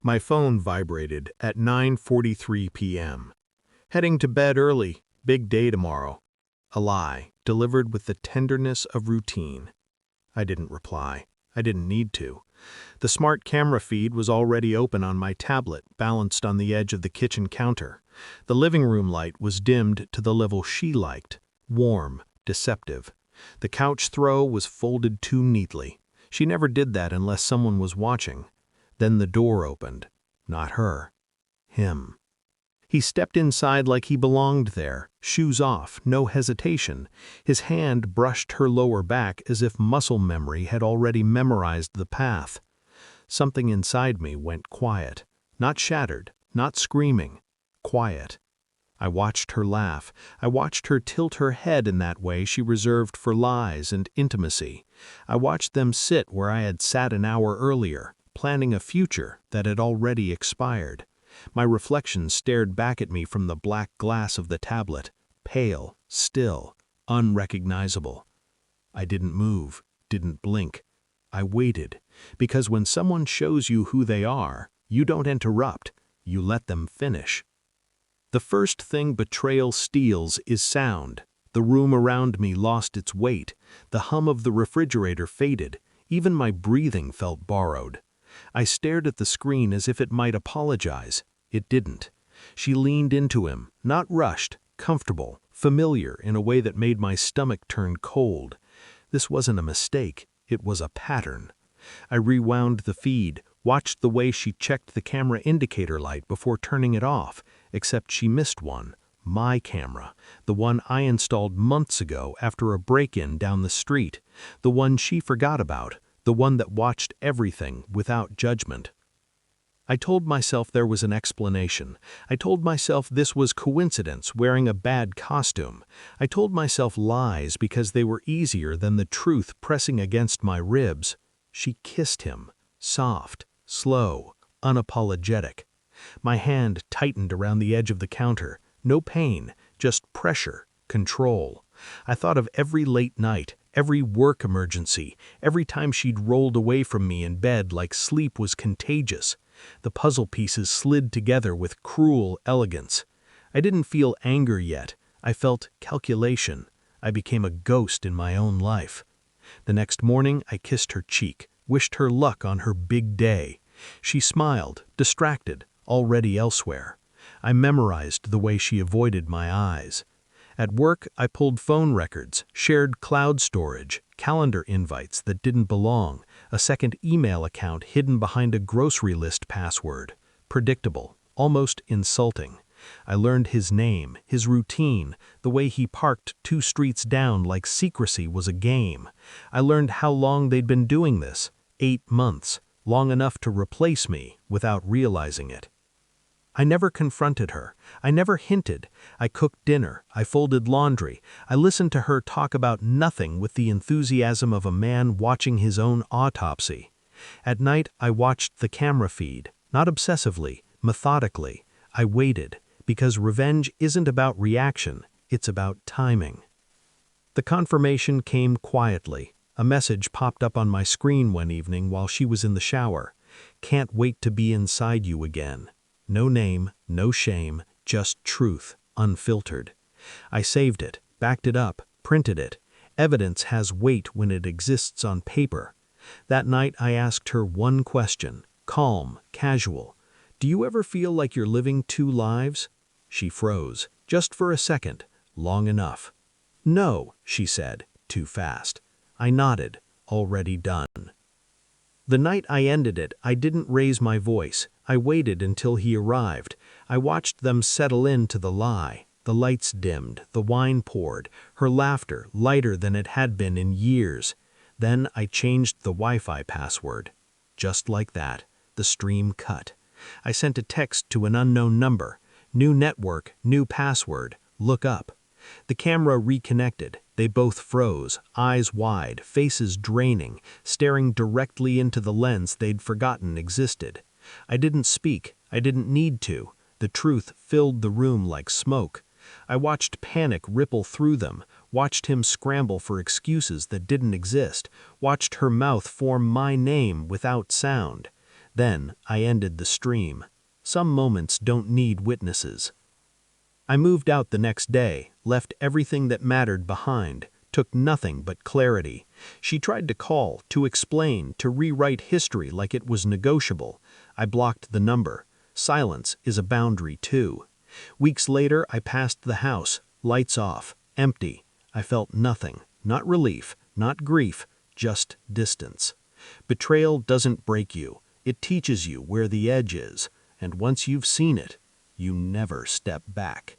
My phone vibrated at 9:43 p.m. Heading to bed early, big day tomorrow. A lie, delivered with the tenderness of routine. I didn't reply. I didn't need to. The smart camera feed was already open on my tablet, balanced on the edge of the kitchen counter. The living room light was dimmed to the level she liked, warm, deceptive. The couch throw was folded too neatly. She never did that unless someone was watching. Then the door opened. Not her. Him. He stepped inside like he belonged there, shoes off, no hesitation. His hand brushed her lower back as if muscle memory had already memorized the path. Something inside me went quiet. Not shattered, not screaming. Quiet. I watched her laugh. I watched her tilt her head in that way she reserved for lies and intimacy. I watched them sit where I had sat an hour earlier, planning a future that had already expired. My reflection stared back at me from the black glass of the tablet, pale, still, unrecognizable. I didn't move, didn't blink. I waited, because when someone shows you who they are, you don't interrupt, you let them finish. The first thing betrayal steals is sound. The room around me lost its weight. The hum of the refrigerator faded. Even my breathing felt borrowed. I stared at the screen as if it might apologize. It didn't. She leaned into him, not rushed, comfortable, familiar in a way that made my stomach turn cold. This wasn't a mistake. It was a pattern. I rewound the feed, watched the way she checked the camera indicator light before turning it off, except she missed one. My camera, the one I installed months ago after a break-in down the street, the one she forgot about, the one that watched everything without judgment. I told myself there was an explanation. I told myself this was coincidence, wearing a bad costume. I told myself lies because they were easier than the truth pressing against my ribs. She kissed him, soft, slow, unapologetic. My hand tightened around the edge of the counter. No pain, just pressure, control. I thought of every late night, every work emergency, every time she'd rolled away from me in bed like sleep was contagious. The puzzle pieces slid together with cruel elegance. I didn't feel anger yet. I felt calculation. I became a ghost in my own life. The next morning, I kissed her cheek, wished her luck on her big day. She smiled, distracted, already elsewhere. I memorized the way she avoided my eyes. At work, I pulled phone records, shared cloud storage, calendar invites that didn't belong, a second email account hidden behind a grocery list password. Predictable, almost insulting. I learned his name, his routine, the way he parked 2 streets down like secrecy was a game. I learned how long they'd been doing this, 8 months, long enough to replace me without realizing it. I never confronted her. I never hinted. I cooked dinner. I folded laundry. I listened to her talk about nothing with the enthusiasm of a man watching his own autopsy. At night, I watched the camera feed, not obsessively, methodically. I waited, because revenge isn't about reaction, it's about timing. The confirmation came quietly. A message popped up on my screen one evening while she was in the shower. Can't wait to be inside you again. No name, no shame, just truth, unfiltered. I saved it, backed it up, printed it. Evidence has weight when it exists on paper. That night I asked her one question, calm, casual. Do you ever feel like you're living 2 lives? She froze, just for a second, long enough. No, she said, too fast. I nodded, already done. The night I ended it, I didn't raise my voice. I waited until he arrived. I watched them settle into the lie. The lights dimmed, the wine poured, her laughter lighter than it had been in years. Then I changed the Wi-Fi password. Just like that, the stream cut. I sent a text to an unknown number. New network, new password, look up. The camera reconnected. They both froze, eyes wide, faces draining, staring directly into the lens they'd forgotten existed. I didn't speak. I didn't need to. The truth filled the room like smoke. I watched panic ripple through them, watched him scramble for excuses that didn't exist, watched her mouth form my name without sound. Then I ended the stream. Some moments don't need witnesses. I moved out the next day, left everything that mattered behind, took nothing but clarity. She tried to call, to explain, to rewrite history like it was negotiable. I blocked the number. Silence is a boundary too. Weeks later, I passed the house, lights off, empty. I felt nothing, not relief, not grief, just distance. Betrayal doesn't break you. It teaches you where the edge is, and once you've seen it, you never step back.